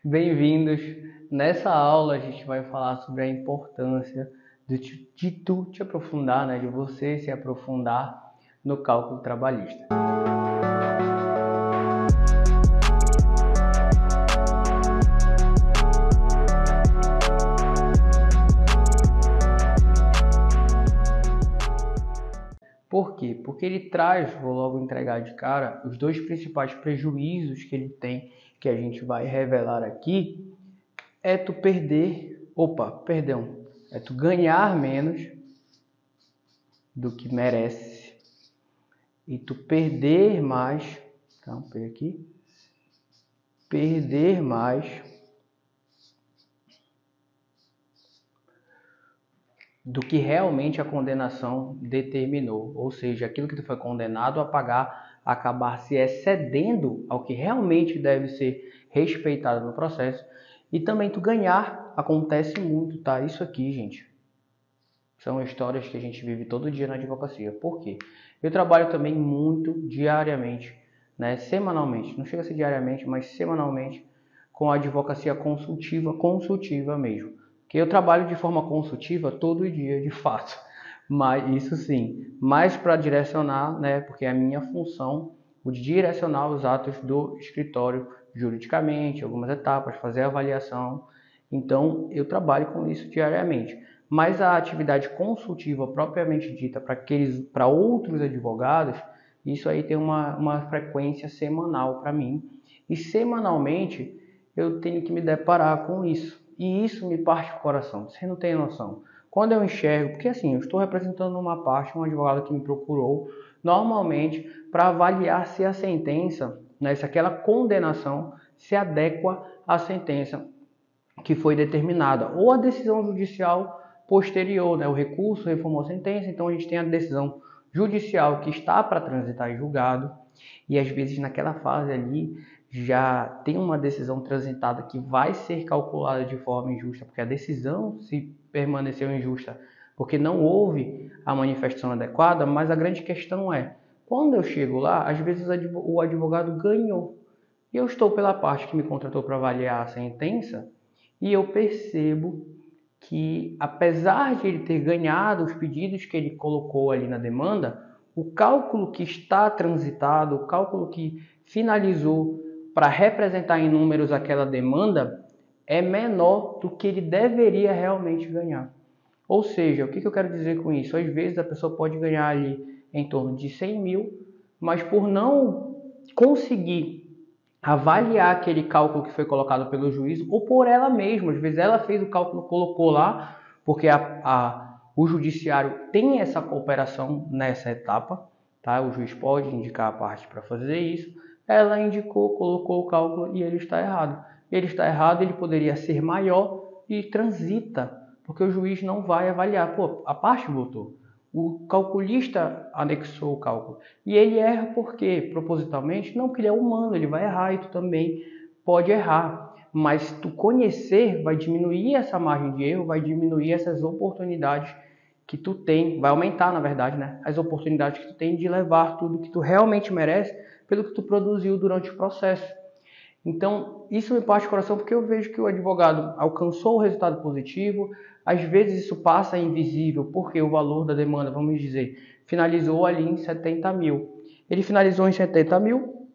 Bem-vindos. Nessa aula a gente vai falar sobre a importância de tu te aprofundar, né? De você se aprofundar no cálculo trabalhista. Por quê? Porque ele traz, vou logo entregar de cara, os dois principais prejuízos que ele tem, que a gente vai revelar aqui, é tu é tu ganhar menos do que merece e tu perder mais, então, perder mais do que realmente a condenação determinou, ou seja, aquilo que tu foi condenado a pagar acabar se excedendo ao que realmente deve ser respeitado no processo, e também tu ganhar, acontece muito, tá? Isso aqui, gente, são histórias que a gente vive todo dia na advocacia. Por quê? Eu trabalho também muito diariamente, né, semanalmente, não chega a ser diariamente, mas semanalmente, com a advocacia consultiva mesmo. Que eu trabalho de forma consultiva todo dia, de fato. Mas isso sim, mais para direcionar, né, porque é a minha função, o de direcionar os atos do escritório juridicamente, algumas etapas, fazer a avaliação. Então, eu trabalho com isso diariamente. Mas a atividade consultiva propriamente dita para outros advogados, isso aí tem uma frequência semanal para mim. E semanalmente eu tenho que me deparar com isso. E isso me parte o coração, você não tem noção. Quando eu enxergo, porque assim, eu estou representando uma parte, um advogado que me procurou, normalmente para avaliar se a sentença, né, se aquela condenação se adequa à sentença que foi determinada, ou a decisão judicial posterior, né? O recurso reformou a sentença, então a gente tem a decisão judicial que está para transitar em julgado, e às vezes naquela fase ali já tem uma decisão transitada que vai ser calculada de forma injusta, porque a decisão se permaneceu injusta, porque não houve a manifestação adequada, mas a grande questão é, quando eu chego lá, às vezes o advogado ganhou, e eu estou pela parte que me contratou para avaliar a sentença, e eu percebo que, apesar de ele ter ganhado os pedidos que ele colocou ali na demanda, o cálculo que está transitado, o cálculo que finalizou para representar em números aquela demanda, é menor do que ele deveria realmente ganhar. Ou seja, o que eu quero dizer com isso? Às vezes a pessoa pode ganhar ali em torno de 100 mil, mas por não conseguir avaliar aquele cálculo que foi colocado pelo juiz ou por ela mesma. Às vezes ela fez o cálculo, colocou lá, porque o judiciário tem essa cooperação nessa etapa, tá? O juiz pode indicar a parte para fazer isso. Ela indicou, colocou o cálculo e ele está errado. Ele está errado, ele poderia ser maior e transita, porque o juiz não vai avaliar. Pô, a parte votou. O calculista anexou o cálculo. E ele erra por quê? Propositalmente? Não, porque ele é humano, ele vai errar e tu também pode errar. Mas tu conhecer vai diminuir essa margem de erro, vai diminuir essas oportunidades que tu tem, vai aumentar, na verdade, né? As oportunidades que tu tem de levar tudo que tu realmente merece pelo que tu produziu durante o processo. Então, isso me parte do coração porque eu vejo que o advogado alcançou o resultado positivo, às vezes isso passa invisível porque o valor da demanda, vamos dizer, finalizou ali em 70 mil. Ele finalizou em 70 mil,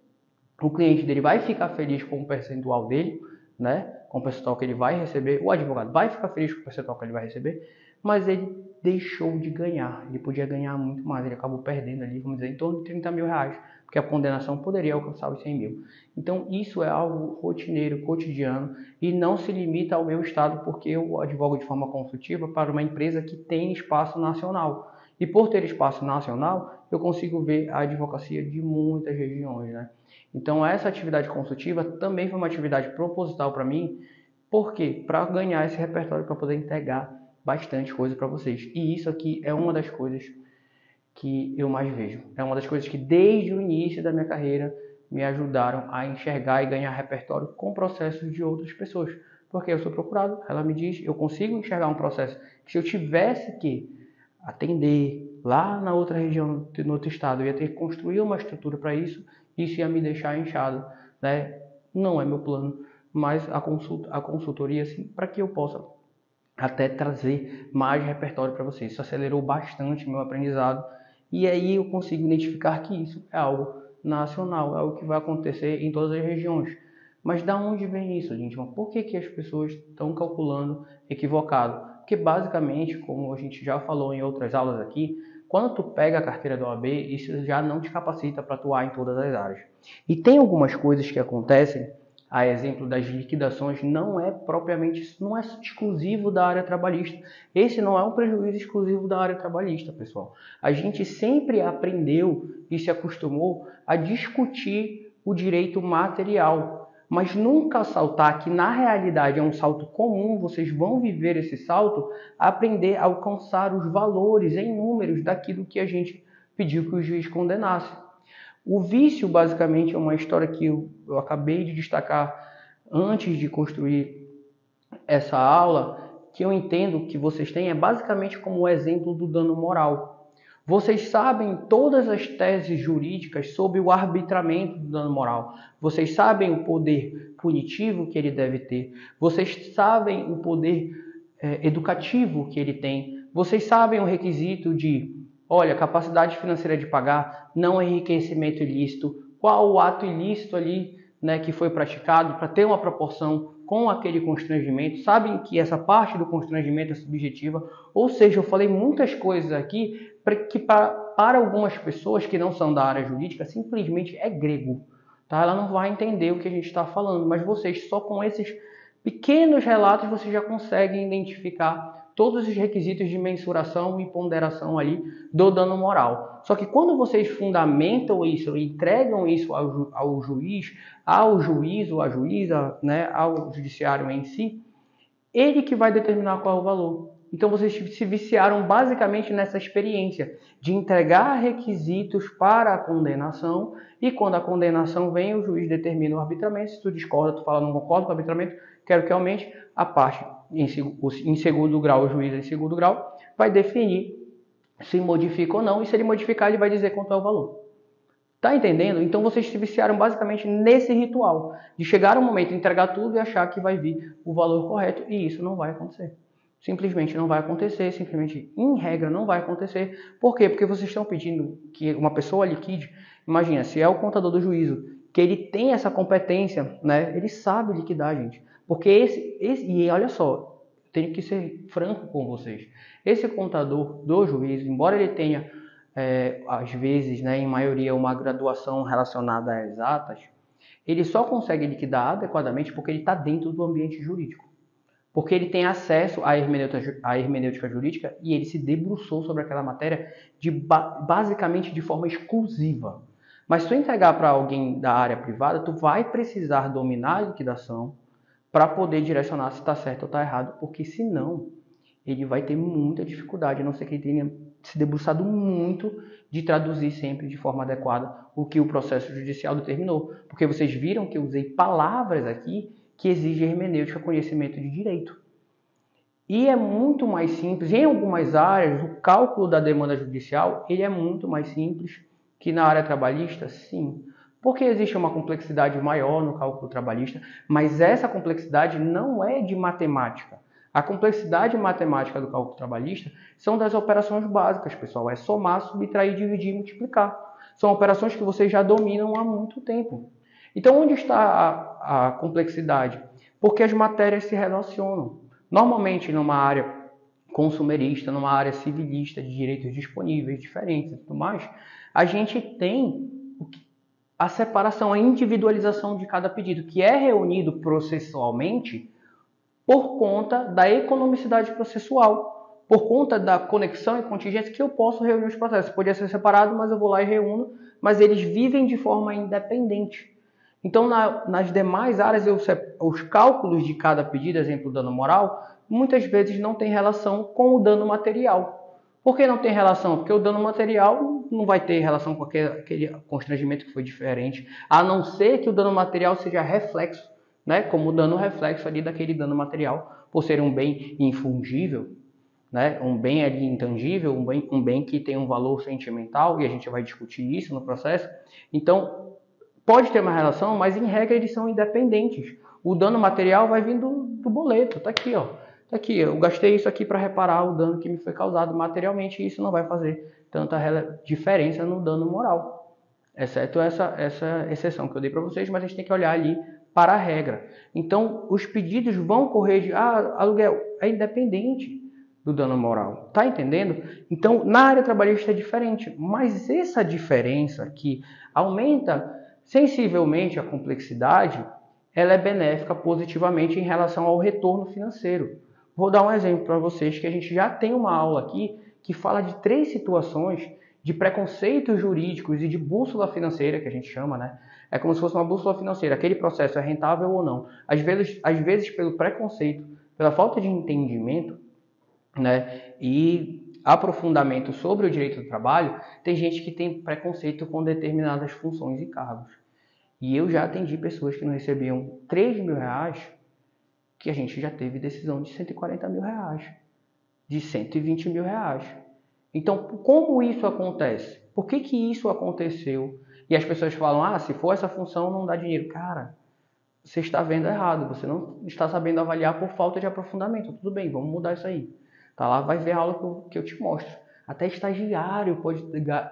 o cliente dele vai ficar feliz com o percentual dele, né? Com o percentual que ele vai receber, o advogado vai ficar feliz com o percentual que ele vai receber, mas ele deixou de ganhar, ele podia ganhar muito mais, ele acabou perdendo ali, vamos dizer, em torno de 30 mil reais, porque a condenação poderia alcançar os 100 mil. Então isso é algo rotineiro, cotidiano, e não se limita ao meu estado, porque eu advogo de forma consultiva para uma empresa que tem espaço nacional. E por ter espaço nacional, eu consigo ver a advocacia de muitas regiões, né? Então essa atividade consultiva também foi uma atividade proposital para mim, porque para ganhar esse repertório, para poder entregar bastante coisa para vocês. E isso aqui é uma das coisas que eu mais vejo. É uma das coisas que desde o início da minha carreira me ajudaram a enxergar e ganhar repertório com processos de outras pessoas. Porque eu sou procurado, ela me diz, eu consigo enxergar um processo que se eu tivesse que atender lá na outra região, no outro estado, eu ia ter que construir uma estrutura para isso, isso ia me deixar inchado, né? Não é meu plano, mais a consultoria, assim, para que eu possa até trazer mais repertório para vocês. Isso acelerou bastante meu aprendizado e aí eu consigo identificar que isso é algo nacional, é algo que vai acontecer em todas as regiões. Mas da onde vem isso, gente? Por que as pessoas estão calculando equivocado? Porque basicamente, como a gente já falou em outras aulas aqui, quando tu pega a carteira da OAB, isso já não te capacita para atuar em todas as áreas. E tem algumas coisas que acontecem, a exemplo das liquidações, não é propriamente, não é exclusivo da área trabalhista. Esse não é um prejuízo exclusivo da área trabalhista, pessoal. A gente sempre aprendeu e se acostumou a discutir o direito material, mas nunca saltar que na realidade é um salto comum, vocês vão viver esse salto, aprender a alcançar os valores em números daquilo que a gente pediu que o juiz condenasse. O vício, basicamente, é uma história que eu acabei de destacar antes de construir essa aula, que eu entendo que vocês têm, é basicamente como o exemplo do dano moral. Vocês sabem todas as teses jurídicas sobre o arbitramento do dano moral. Vocês sabem o poder punitivo que ele deve ter. Vocês sabem o poder educativo que ele tem. Vocês sabem o requisito de, olha, capacidade financeira de pagar, não enriquecimento ilícito, qual o ato ilícito ali, né, que foi praticado para ter uma proporção com aquele constrangimento. Sabem que essa parte do constrangimento é subjetiva, ou seja, eu falei muitas coisas aqui que para algumas pessoas que não são da área jurídica simplesmente é grego, tá? Ela não vai entender o que a gente está falando, mas vocês só com esses pequenos relatos vocês já conseguem identificar todos os requisitos de mensuração e ponderação ali do dano moral. Só que quando vocês fundamentam isso, entregam isso ao juiz, ao juízo, à juíza, né, ao judiciário em si, ele que vai determinar qual é o valor. Então vocês se viciaram basicamente nessa experiência de entregar requisitos para a condenação e quando a condenação vem, o juiz determina o arbitramento. Se tu discorda, tu fala não concordo com o arbitramento, quero que aumente, a parte em segundo grau, o juiz em segundo grau vai definir se modifica ou não e se ele modificar ele vai dizer quanto é o valor. Tá entendendo? Então vocês se viciaram basicamente nesse ritual de chegar um momento, entregar tudo e achar que vai vir o valor correto e isso não vai acontecer. Simplesmente não vai acontecer, simplesmente em regra não vai acontecer. Por quê? Porque vocês estão pedindo que uma pessoa liquide. Imagina, se é o contador do juízo, que ele tem essa competência, né? Ele sabe liquidar, gente. Porque e olha só, tenho que ser franco com vocês. Esse contador do juízo, embora ele tenha às vezes, né, em maioria, uma graduação relacionada a exatas, ele só consegue liquidar adequadamente porque ele está dentro do ambiente jurídico. Porque ele tem acesso à hermenêutica jurídica e ele se debruçou sobre aquela matéria basicamente de forma exclusiva. Mas se tu entregar para alguém da área privada, tu vai precisar dominar a liquidação para poder direcionar se está certo ou está errado, porque senão ele vai ter muita dificuldade, a não ser que ele tenha se debruçado muito de traduzir sempre de forma adequada o que o processo judicial determinou. Porque vocês viram que eu usei palavras aqui que exigem hermenêutica, conhecimento de direito. E é muito mais simples, em algumas áreas, o cálculo da demanda judicial ele é muito mais simples que na área trabalhista, sim. Porque existe uma complexidade maior no cálculo trabalhista, mas essa complexidade não é de matemática. A complexidade matemática do cálculo trabalhista são das operações básicas, pessoal. É somar, subtrair, dividir e multiplicar. São operações que vocês já dominam há muito tempo. Então, onde está a complexidade? Porque as matérias se relacionam. Normalmente, numa área consumerista, numa área civilista, de direitos disponíveis, diferentes e tudo mais, a gente tem a separação, a individualização de cada pedido, que é reunido processualmente por conta da economicidade processual, por conta da conexão e contingência que eu posso reunir os processos. Podia ser separado, mas eu vou lá e reúno, mas eles vivem de forma independente. Então, nas demais áreas, os cálculos de cada pedido, exemplo, dano moral, muitas vezes não tem relação com o dano material. Por que não tem relação? Porque o dano material não vai ter relação com aquele constrangimento que foi diferente, a não ser que o dano material seja reflexo, né, como o dano reflexo ali daquele dano material, por ser um bem infungível, né, um bem ali intangível, um bem que tem um valor sentimental, e a gente vai discutir isso no processo. Então, pode ter uma relação, mas em regra eles são independentes. O dano material vai vir do boleto, tá aqui, ó. Tá aqui, eu gastei isso aqui para reparar o dano que me foi causado materialmente e isso não vai fazer tanta diferença no dano moral. Exceto essa exceção que eu dei para vocês, mas a gente tem que olhar ali para a regra. Então, os pedidos vão correr de aluguel é independente do dano moral. Tá entendendo? Então, na área trabalhista é diferente, mas essa diferença que aumenta sensivelmente a complexidade, ela é benéfica positivamente em relação ao retorno financeiro. Vou dar um exemplo para vocês que a gente já tem uma aula aqui que fala de 3 situações de preconceitos jurídicos e de bússola financeira, que a gente chama, né? É como se fosse uma bússola financeira. Aquele processo é rentável ou não. Às vezes pelo preconceito, pela falta de entendimento, né, e aprofundamento sobre o direito do trabalho, tem gente que tem preconceito com determinadas funções e cargos. E eu já atendi pessoas que não recebiam 3 mil reais, que a gente já teve decisão de 140 mil reais, de 120 mil reais. Então, como isso acontece? Por que isso aconteceu? E as pessoas falam, se for essa função não dá dinheiro. Cara, você está vendo errado, você não está sabendo avaliar por falta de aprofundamento. Tudo bem, vamos mudar isso aí. Tá lá, vai ver a aula que eu te mostro. Até estagiário pode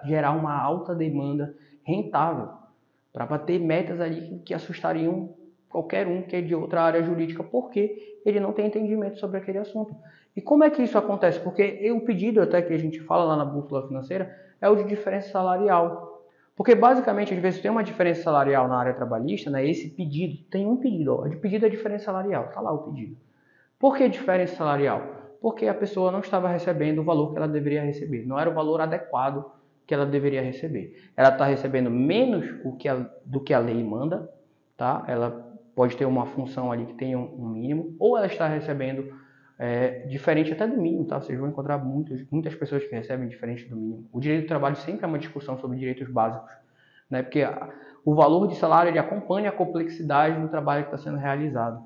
gerar uma alta demanda rentável para bater metas ali que assustariam qualquer um que é de outra área jurídica, porque ele não tem entendimento sobre aquele assunto. E como é que isso acontece? Porque o pedido até que a gente fala lá na bússola financeira é o de diferença salarial. Porque basicamente, às vezes tem uma diferença salarial na área trabalhista, né? Esse pedido, tem um pedido, ó, de pedido é diferença salarial, tá lá o pedido. Por que diferença salarial? Porque a pessoa não estava recebendo o valor que ela deveria receber, não era o valor adequado que ela deveria receber. Ela está recebendo menos do que a lei manda, tá? Ela pode ter uma função ali que tenha um mínimo, ou ela está recebendo diferente até do mínimo, tá? Vocês vão encontrar muitas pessoas que recebem diferente do mínimo. O direito do trabalho sempre é uma discussão sobre direitos básicos, né? Porque o valor de salário ele acompanha a complexidade do trabalho que está sendo realizado.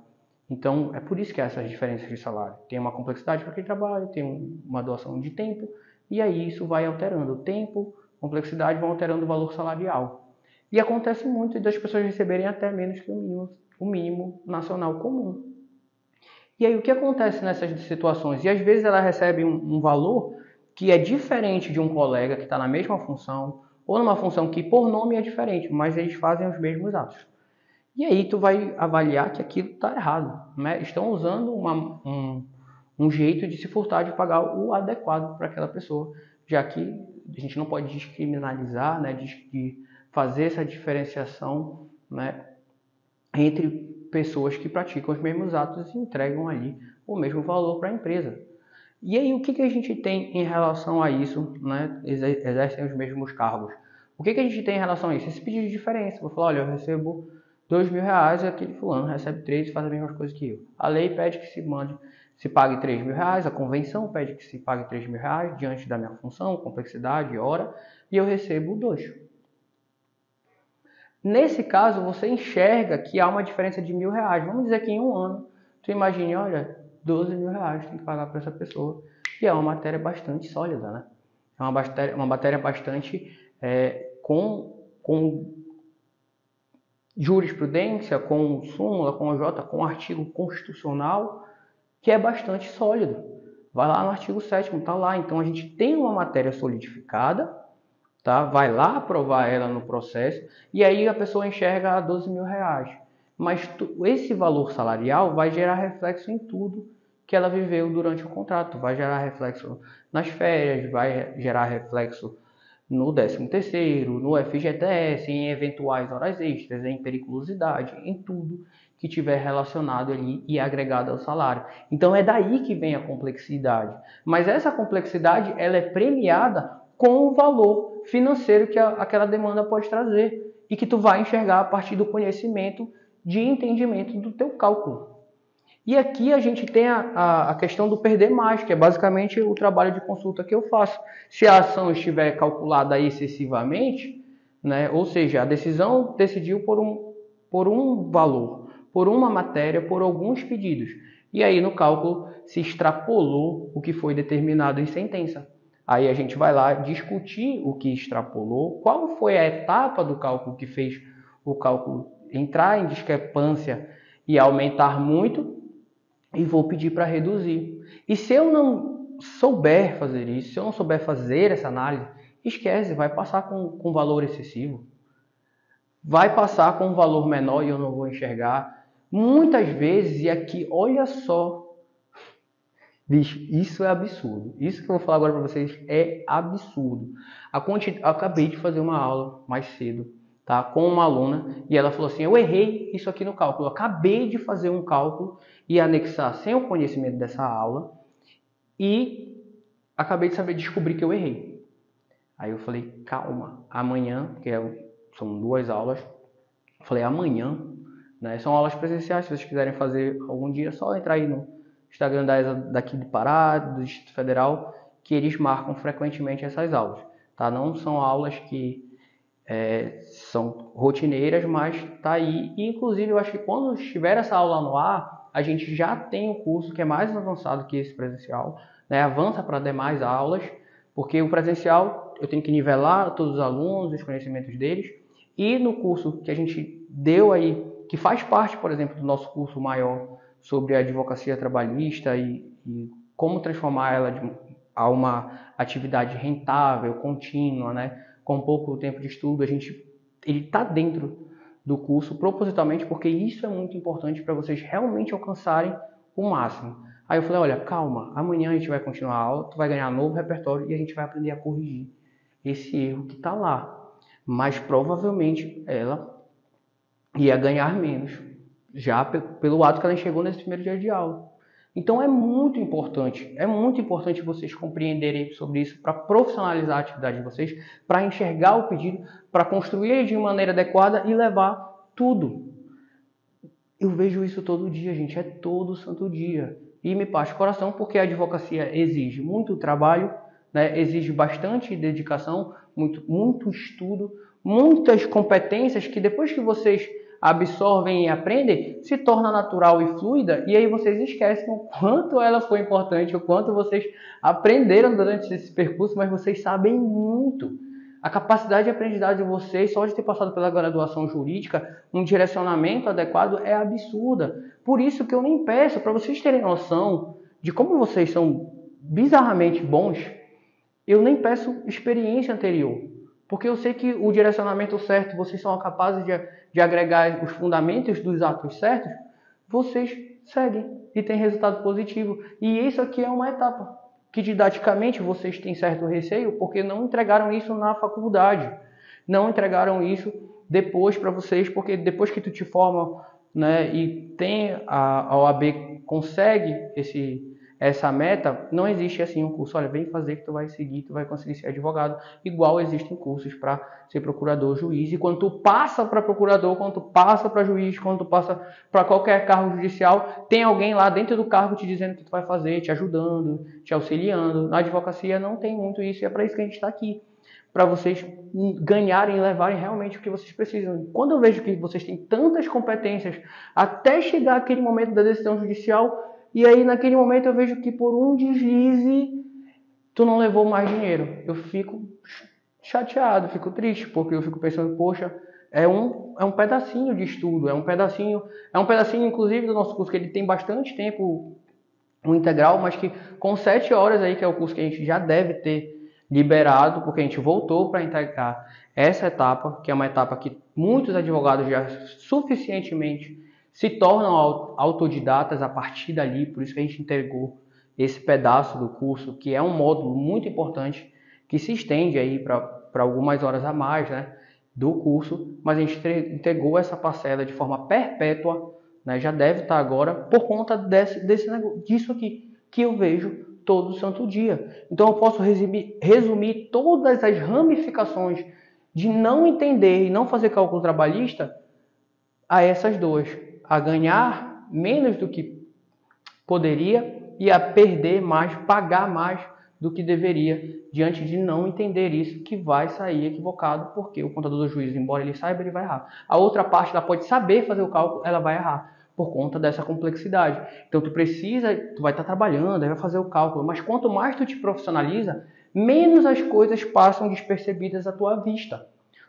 Então, é por isso que há essas diferenças de salário. Tem uma complexidade para quem trabalha, tem uma doação de tempo, e aí isso vai alterando. O tempo, complexidade vão alterando o valor salarial. E acontece muito das pessoas receberem até menos que o mínimo nacional comum. E aí o que acontece nessas situações? E às vezes ela recebe um valor que é diferente de um colega que está na mesma função, ou numa função que por nome é diferente, mas eles fazem os mesmos atos. E aí tu vai avaliar que aquilo está errado, né? Estão usando um jeito de se furtar de pagar o adequado para aquela pessoa, já que a gente não pode descriminalizar, né? De fazer essa diferenciação, né? Entre pessoas que praticam os mesmos atos e entregam ali o mesmo valor para a empresa. E aí o que a gente tem em relação a isso, né? Exercem os mesmos cargos. O que a gente tem em relação a isso? Esse pedido de diferença. Vou falar, olha, eu recebo 2 mil reais e aquele fulano recebe 3 e faz as mesmas coisas que eu. A lei pede que se pague 3 mil reais, a convenção pede que se pague 3 mil reais diante da minha função, complexidade, hora, e eu recebo 2. Nesse caso, você enxerga que há uma diferença de R$ 1.000. Vamos dizer que em um ano, tu imagine, olha, 12 mil reais tem que pagar para essa pessoa. E é uma matéria bastante sólida, né? É uma matéria bastante com jurisprudência, com súmula, com OJ, com artigo constitucional, que é bastante sólido. Vai lá no artigo 7º, tá lá. Então a gente tem uma matéria solidificada, tá? Vai lá aprovar ela no processo e aí a pessoa enxerga 12 mil reais. Mas esse valor salarial vai gerar reflexo em tudo que ela viveu durante o contrato. Vai gerar reflexo nas férias, vai gerar reflexo no 13º, no FGTS, em eventuais horas extras, em periculosidade, em tudo que tiver relacionado ali e agregado ao salário. Então é daí que vem a complexidade. Mas essa complexidade ela é premiada com o valor financeiro que aquela demanda pode trazer e que tu vai enxergar a partir do conhecimento de entendimento do teu cálculo. E aqui a gente tem a questão do perder mais, que é basicamente o trabalho de consulta que eu faço. Se a ação estiver calculada excessivamente, né, ou seja, a decisão decidiu por um valor, por uma matéria, por alguns pedidos. E aí no cálculo se extrapolou o que foi determinado em sentença. Aí a gente vai lá discutir o que extrapolou, qual foi a etapa do cálculo que fez o cálculo entrar em discrepância e aumentar muito e vou pedir para reduzir. E se eu não souber fazer isso, se eu não souber fazer essa análise, esquece, vai passar com valor excessivo. Vai passar com um valor menor e eu não vou enxergar. Muitas vezes, e aqui, olha só, bicho, isso é absurdo. Isso que eu vou falar agora para vocês é absurdo. Eu acabei de fazer uma aula mais cedo, tá, com uma aluna e ela falou assim: eu errei isso aqui no cálculo. Eu acabei de fazer um cálculo e anexar sem o conhecimento dessa aula e acabei de descobrir que eu errei. Aí eu falei: calma, amanhã, são 2 aulas, eu falei: amanhã, né, são aulas presenciais, se vocês quiserem fazer algum dia, é só entrar aí no Instagram daqui de Pará, do Distrito Federal, que eles marcam frequentemente essas aulas, tá? Não são aulas que são rotineiras, mas tá aí. E, inclusive, eu acho que quando estiver essa aula no ar, a gente já tem um curso que é mais avançado que esse presencial, né? Avança para demais aulas, porque o presencial eu tenho que nivelar todos os alunos, os conhecimentos deles, e no curso que a gente deu aí, que faz parte, por exemplo, do nosso curso maior sobre a advocacia trabalhista e como transformar ela a uma atividade rentável, contínua, né, com pouco tempo de estudo, ele está dentro do curso propositalmente, porque isso é muito importante para vocês realmente alcançarem o máximo. Aí eu falei: olha, calma, amanhã a gente vai continuar a aula, tu vai ganhar novo repertório e a gente vai aprender a corrigir esse erro que está lá. Mas provavelmente ela ia ganhar menos, já pelo ato que ela enxergou nesse primeiro dia de aula. Então é muito importante vocês compreenderem sobre isso para profissionalizar a atividade de vocês, para enxergar o pedido, para construir de maneira adequada e levar tudo. Eu vejo isso todo dia, gente, é todo santo dia. E me parte o coração porque a advocacia exige muito trabalho, né? Exige bastante dedicação, muito estudo, muitas competências que depois que vocês absorvem e aprendem, se torna natural e fluida, e aí vocês esquecem o quanto ela foi importante, o quanto vocês aprenderam durante esse percurso, mas vocês sabem muito. A capacidade de aprendizagem de vocês, só de ter passado pela graduação jurídica, um direcionamento adequado é absurda. Por isso que eu nem peço, para vocês terem noção de como vocês são bizarramente bons, eu nem peço experiência anterior. Porque eu sei que o direcionamento certo, vocês são capazes de agregar os fundamentos dos atos certos, vocês seguem e têm resultado positivo. E isso aqui é uma etapa que didaticamente vocês têm certo receio porque não entregaram isso na faculdade. Não entregaram isso depois para vocês, porque depois que tu te forma, né, e tem a OAB consegue essa meta, não existe assim um curso: olha, vem fazer que tu vai seguir, tu vai conseguir ser advogado. Igual existem cursos para ser procurador, juiz, e quando tu passa para procurador, quando tu passa para juiz, quando tu passa para qualquer cargo judicial, tem alguém lá dentro do cargo te dizendo o que tu vai fazer, te ajudando, te auxiliando. Na advocacia não tem muito isso, e é para isso que a gente está aqui, para vocês ganharem e levarem realmente o que vocês precisam. Quando eu vejo que vocês têm tantas competências até chegar aquele momento da decisão judicial, e aí naquele momento eu vejo que por um deslize tu não levou mais dinheiro, eu fico chateado, fico triste, porque eu fico pensando: poxa, é um pedacinho de estudo, é um pedacinho inclusive do nosso curso, que ele tem bastante tempo, um integral, mas que com 7 horas aí, que é o curso que a gente já deve ter liberado, porque a gente voltou para integrar essa etapa, que é uma etapa que muitos advogados já suficientemente se tornam autodidatas a partir dali. Por isso que a gente entregou esse pedaço do curso, que é um módulo muito importante, que se estende aí para algumas horas a mais, né, do curso, mas a gente entregou essa parcela de forma perpétua, né, já deve estar agora, por conta disso aqui, que eu vejo todo santo dia. Então eu posso resumir todas as ramificações de não entender e não fazer cálculo trabalhista a essas duas: a ganhar menos do que poderia e a perder mais, pagar mais do que deveria, diante de não entender isso, que vai sair equivocado, porque o contador do juiz, embora ele saiba, ele vai errar. A outra parte, ela pode saber fazer o cálculo, ela vai errar, por conta dessa complexidade. Então tu vai estar trabalhando, vai fazer o cálculo, mas quanto mais tu te profissionaliza, menos as coisas passam despercebidas à tua vista.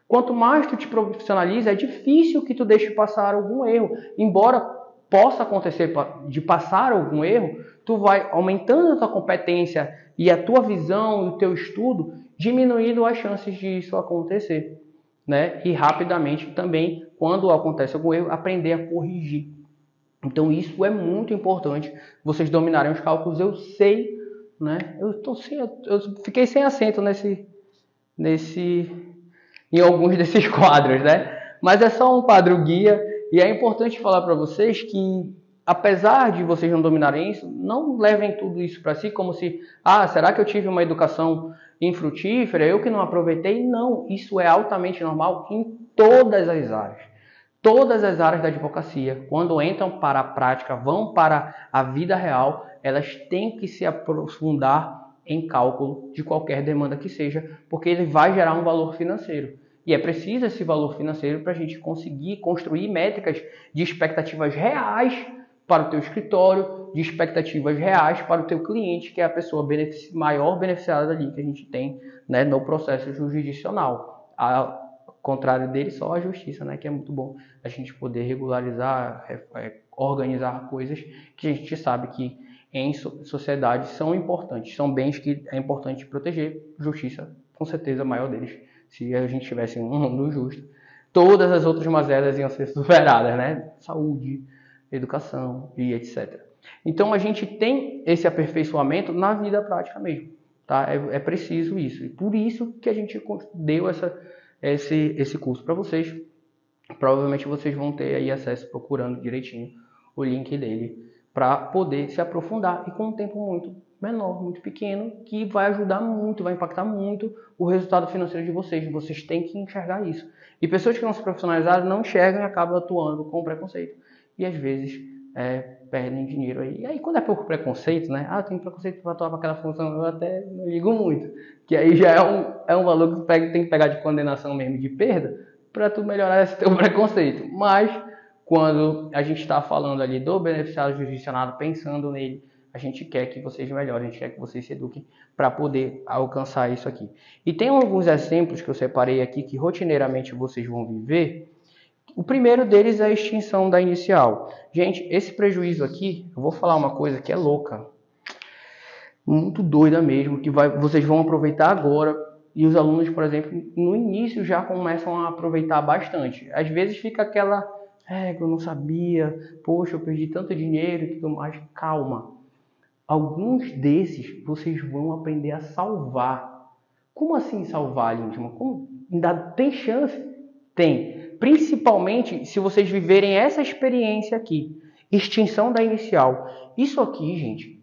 Quanto mais tu te profissionaliza, é difícil que tu deixe passar algum erro, embora possa acontecer de passar algum erro, tu vai aumentando a tua competência e a tua visão e o teu estudo, diminuindo as chances disso acontecer, né? E rapidamente também, quando acontece algum erro, aprender a corrigir. Então isso é muito importante, vocês dominarem os cálculos. Eu sei, né? Eu fiquei sem acento em alguns desses quadros, né? Mas é só um quadro guia e é importante falar para vocês que, apesar de vocês não dominarem isso, não levem tudo isso para si como se, será que eu tive uma educação infrutífera, eu que não aproveitei? Não, isso é altamente normal em todas as áreas. Todas as áreas da advocacia, quando entram para a prática, vão para a vida real, elas têm que se aprofundar em cálculo de qualquer demanda que seja, porque ele vai gerar um valor financeiro. E é preciso esse valor financeiro para a gente conseguir construir métricas de expectativas reais para o teu escritório, de expectativas reais para o teu cliente, que é a pessoa maior beneficiada ali que a gente tem, né, no processo jurisdicional. Ao contrário dele, só a justiça, né, que é muito bom a gente poder regularizar, organizar coisas que a gente sabe que em sociedade são importantes, são bens que é importante proteger. Justiça, com certeza, a maior deles. Se a gente tivesse um mundo justo, todas as outras mazelas iam ser superadas, né? Saúde, educação e etc. Então a gente tem esse aperfeiçoamento na vida prática mesmo, tá? É preciso isso. E por isso que a gente deu esse curso para vocês. Provavelmente vocês vão ter aí acesso procurando direitinho o link dele para poder se aprofundar e com um tempo muito menor, muito pequeno, que vai ajudar muito, vai impactar muito o resultado financeiro de vocês. Vocês têm que enxergar isso. E pessoas que não se profissionalizaram não enxergam e acabam atuando com preconceito. E às vezes perdem dinheiro aí. E aí quando é por preconceito, né? Tem preconceito para atuar para aquela função, eu até não ligo muito. Que aí já é um valor que tem que pegar de condenação mesmo, de perda, para tu melhorar esse teu preconceito. Mas quando a gente está falando ali do beneficiário jurisdicionado, pensando nele, a gente quer que vocês melhorem, a gente quer que vocês se eduquem para poder alcançar isso aqui. E tem alguns exemplos que eu separei aqui que rotineiramente vocês vão viver. O primeiro deles é a extinção da inicial. Gente, esse prejuízo aqui, eu vou falar uma coisa que é louca, muito doida mesmo, que vocês vão aproveitar agora. E os alunos, por exemplo, no início já começam a aproveitar bastante. Às vezes fica aquela, eu não sabia, poxa, eu perdi tanto dinheiro e tudo mais. Calma. Alguns desses vocês vão aprender a salvar. Como assim salvar, Lindman? Como? Ainda tem chance? Tem. Principalmente se vocês viverem essa experiência aqui. Extinção da inicial. Isso aqui, gente,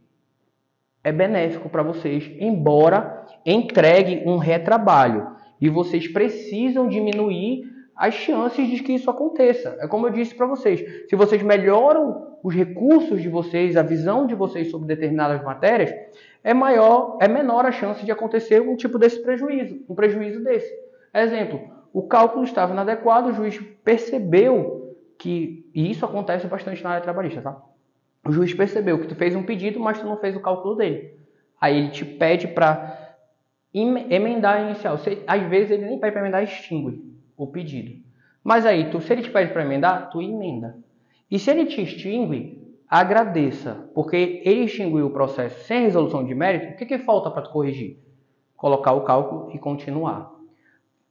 é benéfico para vocês, embora entregue um retrabalho. E vocês precisam diminuir as chances de que isso aconteça. É como eu disse para vocês, se vocês melhoram os recursos de vocês, a visão de vocês sobre determinadas matérias, é menor a chance de acontecer um tipo desse prejuízo, um prejuízo desse. Exemplo, o cálculo estava inadequado, o juiz percebeu que, e isso acontece bastante na área trabalhista, tá? O juiz percebeu que tu fez um pedido, mas tu não fez o cálculo dele. Aí ele te pede para emendar a inicial. Às vezes ele nem pede para emendar, extingue o pedido. Mas aí, se ele te pede para emendar, tu emenda. E se ele te extingue, agradeça, porque ele extinguiu o processo sem resolução de mérito. O que falta para tu corrigir? Colocar o cálculo e continuar.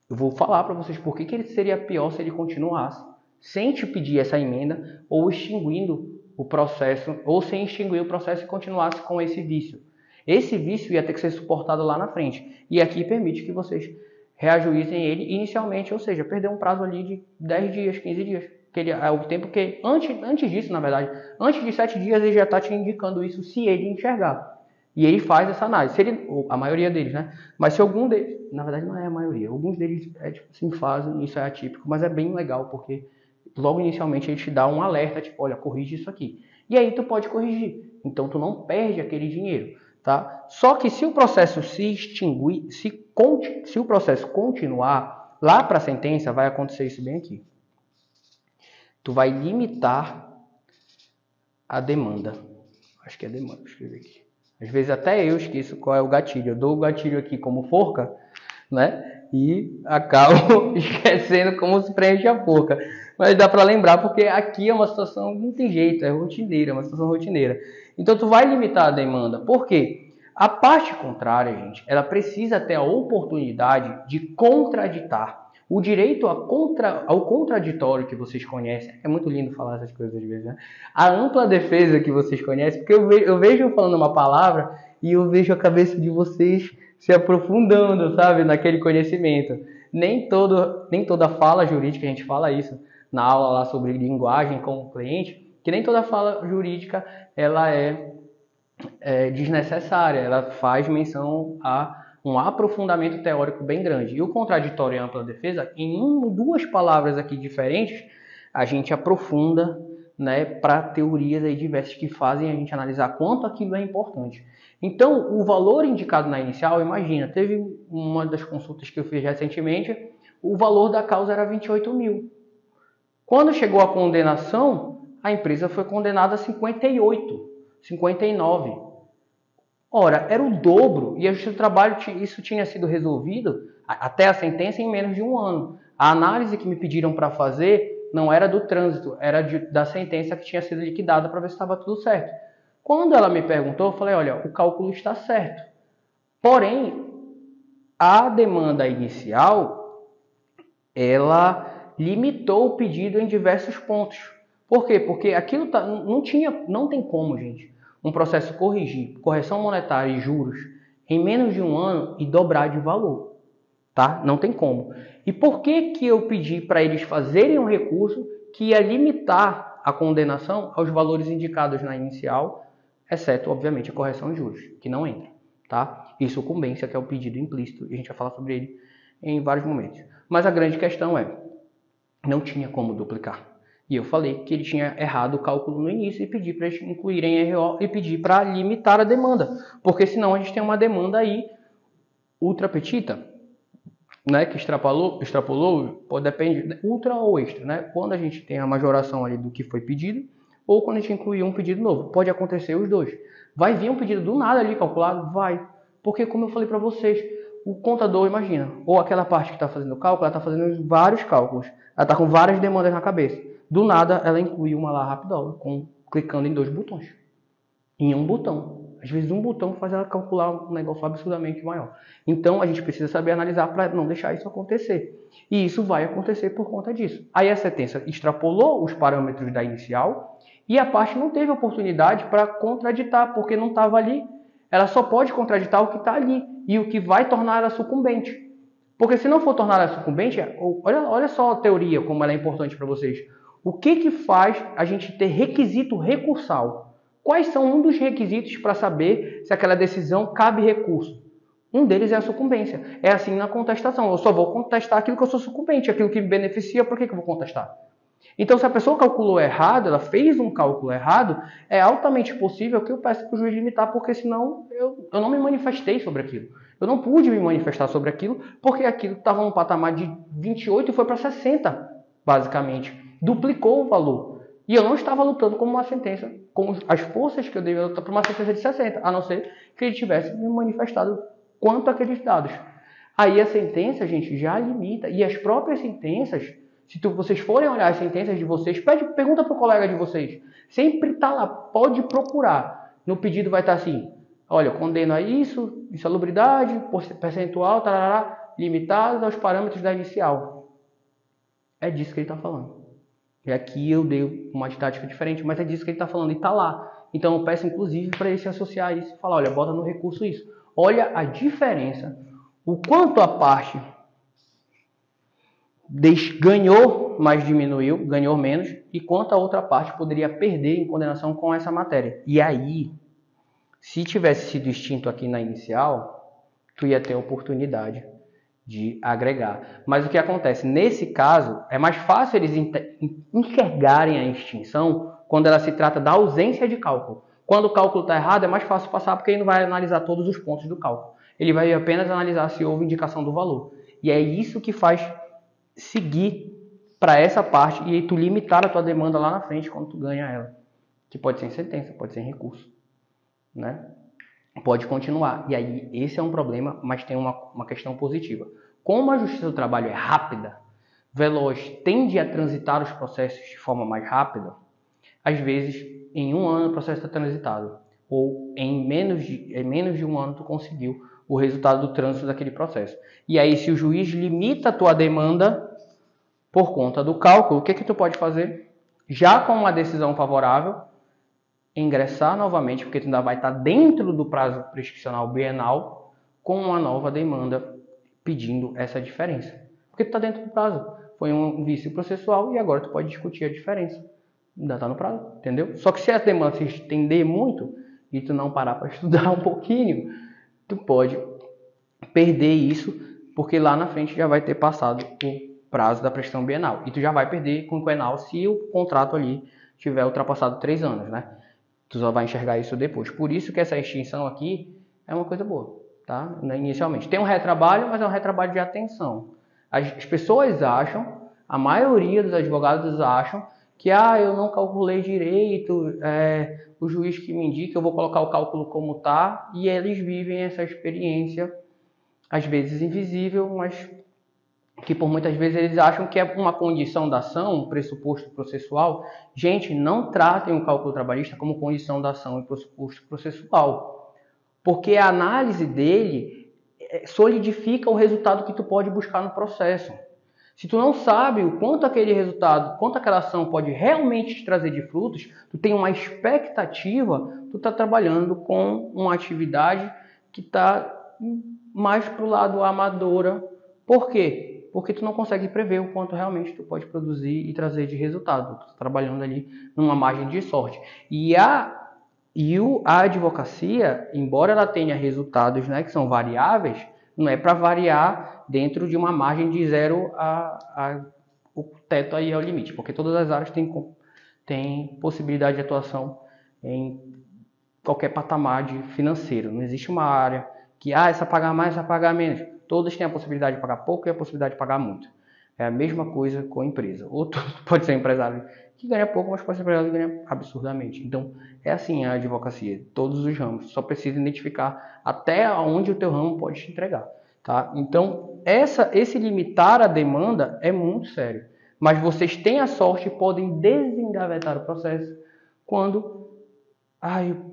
Eu vou falar para vocês por que ele seria pior se ele continuasse sem te pedir essa emenda ou extinguindo o processo, ou sem extinguir o processo e continuasse com esse vício. Esse vício ia ter que ser suportado lá na frente. E aqui permite que vocês reajuizem ele inicialmente, ou seja, perder um prazo ali de 10 dias, 15 dias. Que ele, é o tempo que, antes disso, na verdade, antes de 7 dias ele já está te indicando isso se ele enxergar. E ele faz essa análise. A maioria deles, né? Mas se algum deles, na verdade não é a maioria, alguns deles fazem, isso é atípico, mas é bem legal, porque logo inicialmente ele te dá um alerta, tipo, olha, corrige isso aqui. E aí tu pode corrigir. Então tu não perde aquele dinheiro, tá? Só que se o processo se extinguir, se o processo continuar, lá para a sentença vai acontecer isso bem aqui. Tu vai limitar a demanda. Acho que é demanda, vou escrever aqui. Às vezes até eu esqueço qual é o gatilho. Eu dou o gatilho aqui como forca, né? e acabo esquecendo como se preenche a boca. Mas dá para lembrar porque aqui é uma situação, não tem jeito, é rotineira, é uma situação rotineira. Então tu vai limitar a demanda. Por quê? A parte contrária, gente, ela precisa ter a oportunidade de contraditar. O direito ao contraditório que vocês conhecem, é muito lindo falar essas coisas às vezes, né? A ampla defesa que vocês conhecem, porque eu vejo falando uma palavra e eu vejo a cabeça de vocês se aprofundando, sabe, naquele conhecimento. Nem toda fala jurídica, a gente fala isso na aula lá sobre linguagem com o cliente, que nem toda fala jurídica ela é desnecessária, ela faz menção a um aprofundamento teórico bem grande. E o contraditório e a ampla defesa, em duas palavras aqui diferentes, a gente aprofunda, né, para teorias aí diversas que fazem a gente analisar quanto aquilo é importante. Então, o valor indicado na inicial, imagina, teve uma das consultas que eu fiz recentemente, o valor da causa era 28 mil. Quando chegou a condenação, a empresa foi condenada a 58, 59. Ora, era o dobro, e a Justiça do Trabalho, isso tinha sido resolvido até a sentença em menos de um ano. A análise que me pediram para fazer não era do trânsito, era da sentença que tinha sido liquidada para ver se estava tudo certo. Quando ela me perguntou, eu falei, olha, o cálculo está certo. Porém, a demanda inicial, ela limitou o pedido em diversos pontos. Por quê? Porque aquilo não tem como, gente, um processo corrigir correção monetária e juros em menos de um ano e dobrar de valor, tá? Não tem como. E por que eu pedi para eles fazerem um recurso que ia limitar a condenação aos valores indicados na inicial, exceto, obviamente, a correção de juros, que não entra, tá? E sucumbência, que é o pedido implícito, e a gente vai falar sobre ele em vários momentos. Mas a grande questão é, não tinha como duplicar. E eu falei que ele tinha errado o cálculo no início e pedi para eles incluírem RO e pedir para limitar a demanda. Porque senão a gente tem uma demanda aí ultra petita, né, que extrapolou, depende, ultra ou extra, né? Quando a gente tem a majoração ali do que foi pedido, ou quando a gente incluir um pedido novo. Pode acontecer os dois. Vai vir um pedido do nada ali calculado? Vai. Porque, como eu falei para vocês, o contador, imagina, ou aquela parte que está fazendo o cálculo, ela está fazendo vários cálculos. Ela está com várias demandas na cabeça. Do nada, ela inclui uma lá rápido, clicando em 2 botões. Em um botão. Às vezes um botão faz ela calcular um negócio absurdamente maior. Então a gente precisa saber analisar para não deixar isso acontecer. E isso vai acontecer por conta disso. Aí a sentença extrapolou os parâmetros da inicial e a parte não teve oportunidade para contraditar, porque não estava ali. Ela só pode contraditar o que está ali e o que vai tornar ela sucumbente. Porque se não for tornar ela sucumbente, olha só a teoria, como ela é importante para vocês. O que faz a gente ter requisito recursal? Quais são um dos requisitos para saber se aquela decisão cabe recurso? Um deles é a sucumbência. É assim na contestação. Eu só vou contestar aquilo que eu sou sucumbente, aquilo que me beneficia, por que eu vou contestar? Então, se a pessoa calculou errado, ela fez um cálculo errado, é altamente possível que eu peça para o juiz limitar, porque senão eu não me manifestei sobre aquilo. Eu não pude me manifestar sobre aquilo, porque aquilo estava num patamar de 28 e foi para 60, basicamente. Duplicou o valor. E eu não estava lutando como uma sentença, com as forças que eu devia lutar por uma sentença de 60, a não ser que ele tivesse me manifestado quanto àqueles dados. Aí a sentença, gente, já limita. E as próprias sentenças, se vocês forem olhar as sentenças de vocês, pergunta para o colega de vocês. Sempre está lá, pode procurar. No pedido vai estar assim, olha, condeno a isso, insalubridade, percentual, tarará, limitado aos parâmetros da inicial. É disso que ele está falando. E aqui eu dei uma didática diferente, mas é disso que ele está falando e está lá. Então eu peço inclusive para ele se associar a isso e falar, olha, bota no recurso isso. Olha a diferença, o quanto a parte ganhou, mas diminuiu, ganhou menos, e quanto a outra parte poderia perder em condenação com essa matéria. E aí, se tivesse sido extinto aqui na inicial, tu ia ter a oportunidade de agregar. Mas o que acontece? Nesse caso, é mais fácil eles enxergarem a extinção quando ela se trata da ausência de cálculo. Quando o cálculo está errado, é mais fácil passar porque ele não vai analisar todos os pontos do cálculo. Ele vai apenas analisar se houve indicação do valor. E é isso que faz seguir para essa parte e aí tu limitar a tua demanda lá na frente quando tu ganha ela. Que pode ser em sentença, pode ser em recurso, né? Pode continuar. E aí, esse é um problema, mas tem uma questão positiva. Como a Justiça do Trabalho é rápida, veloz, tende a transitar os processos de forma mais rápida, às vezes, em um ano o processo está transitado. Ou em menos de um ano tu conseguiu o resultado do trânsito daquele processo. E aí, se o juiz limita a tua demanda por conta do cálculo, o que tu pode fazer? Já com uma decisão favorável, ingressar novamente, porque tu ainda vai estar dentro do prazo prescricional bienal, com uma nova demanda pedindo essa diferença. Porque tu está dentro do prazo. Foi um vício processual e agora tu pode discutir a diferença. Ainda está no prazo, entendeu? Só que se a demanda se estender muito e tu não parar para estudar um pouquinho, tu pode perder isso, porque lá na frente já vai ter passado o prazo da prescrição bienal. E tu já vai perder com o quinquenal se o contrato ali tiver ultrapassado 3 anos, né? Tu só vai enxergar isso depois. Por isso que essa extinção aqui é uma coisa boa, tá? Inicialmente. Tem um retrabalho, mas é um retrabalho de atenção. As pessoas acham, a maioria dos advogados acham que eu não calculei direito, o juiz que me indica, eu vou colocar o cálculo como tá, e eles vivem essa experiência, às vezes invisível, mas que por muitas vezes eles acham que é uma condição da ação, um pressuposto processual. Gente, não tratem o cálculo trabalhista como condição da ação e pressuposto processual, porque a análise dele solidifica o resultado que tu pode buscar no processo. Se tu não sabe o quanto aquele resultado, quanto aquela ação pode realmente te trazer de frutos, tu tem uma expectativa, tu está trabalhando com uma atividade que está mais para o lado amadora. Por quê? Porque tu não consegue prever o quanto realmente tu pode produzir e trazer de resultado. Tu está trabalhando ali numa margem de sorte. E a advocacia, embora ela tenha resultados, né, que são variáveis, não é para variar dentro de uma margem de 0 o teto aí é o limite, porque todas as áreas têm possibilidade de atuação em qualquer patamar de financeiro. Não existe uma área que essa pagar mais, essa pagar menos. Todas têm a possibilidade de pagar pouco e a possibilidade de pagar muito. É a mesma coisa com a empresa. Ou tu pode ser um empresário que ganha pouco, mas pode ser um empresário que ganha absurdamente. Então, é assim a advocacia, todos os ramos. Só precisa identificar até onde o teu ramo pode te entregar. Tá? Então, esse limitar a demanda é muito sério. Mas vocês têm a sorte e podem desengavetar o processo quando...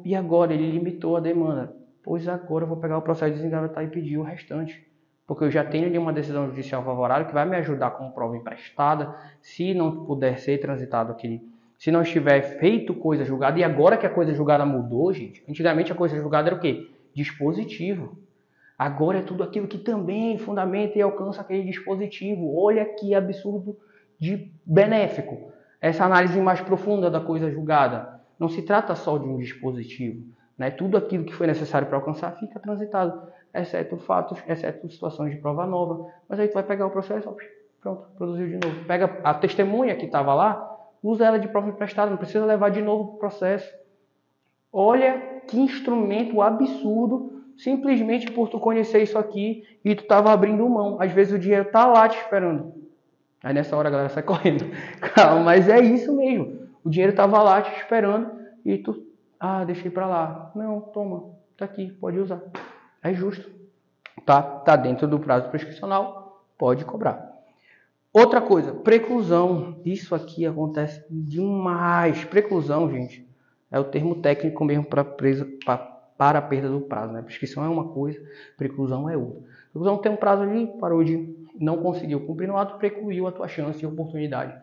e agora? Ele limitou a demanda. Pois agora eu vou pegar o processo, desengavetar e pedir o restante. Porque eu já tenho ali uma decisão judicial favorável que vai me ajudar como prova emprestada, se não puder ser transitado aquele... Se não estiver feito coisa julgada, e agora que a coisa julgada mudou, gente, antigamente a coisa julgada era o quê? Dispositivo. Agora é tudo aquilo que também fundamenta e alcança aquele dispositivo. Olha que absurdo de benéfico. Essa análise mais profunda da coisa julgada. Não se trata só de um dispositivo, né? Tudo aquilo que foi necessário para alcançar fica transitado, exceto fatos, exceto situações de prova nova. Mas aí tu vai pegar o processo, pronto, produziu de novo. Pega a testemunha que estava lá, usa ela de prova emprestada, não precisa levar de novo para o processo. Olha que instrumento absurdo, simplesmente por tu conhecer isso aqui e tu estava abrindo mão. Às vezes o dinheiro está lá te esperando. Aí nessa hora a galera sai correndo. Calma, mas é isso mesmo. O dinheiro estava lá te esperando e tu... deixei para lá. Não, toma, tá aqui, pode usar. É justo. Tá dentro do prazo prescricional, pode cobrar. Outra coisa, preclusão. Isso aqui acontece demais. Preclusão, gente, é o termo técnico mesmo para a perda do prazo, né? Prescrição é uma coisa, preclusão é outra. Preclusão tem um prazo ali, parou de... não conseguiu cumprir no ato, precluiu a tua chance e oportunidade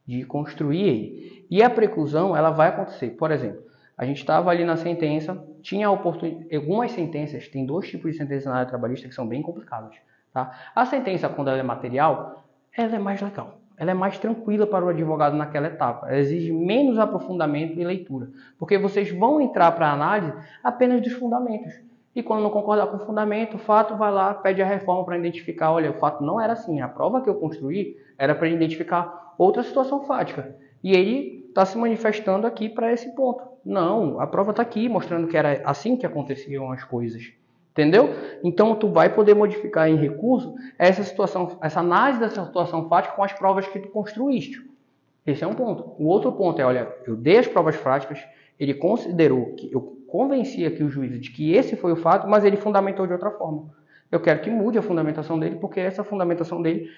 de construir ele. E a preclusão, ela vai acontecer. Por exemplo, a gente estava ali na sentença, tinha a oportunidade... Algumas sentenças, tem 2 tipos de sentença na área trabalhista que são bem complicadas. Tá? A sentença, quando ela é material, ela é mais legal. Ela é mais tranquila para o advogado naquela etapa. Ela exige menos aprofundamento e leitura. Porque vocês vão entrar para a análise apenas dos fundamentos. E quando não concordar com o fundamento, o fato vai lá, pede a reforma para identificar, olha, o fato não era assim. A prova que eu construí era para identificar outra situação fática. E ele está se manifestando aqui para esse ponto. Não, a prova está aqui, mostrando que era assim que aconteciam as coisas. Entendeu? Então, tu vai poder modificar em recurso essa situação, essa análise dessa situação fática com as provas que tu construíste. Esse é um ponto. O outro ponto é, olha, eu dei as provas práticas, ele considerou que eu convenci aqui o juiz de que esse foi o fato, mas ele fundamentou de outra forma. Eu quero que mude a fundamentação dele, porque essa fundamentação dele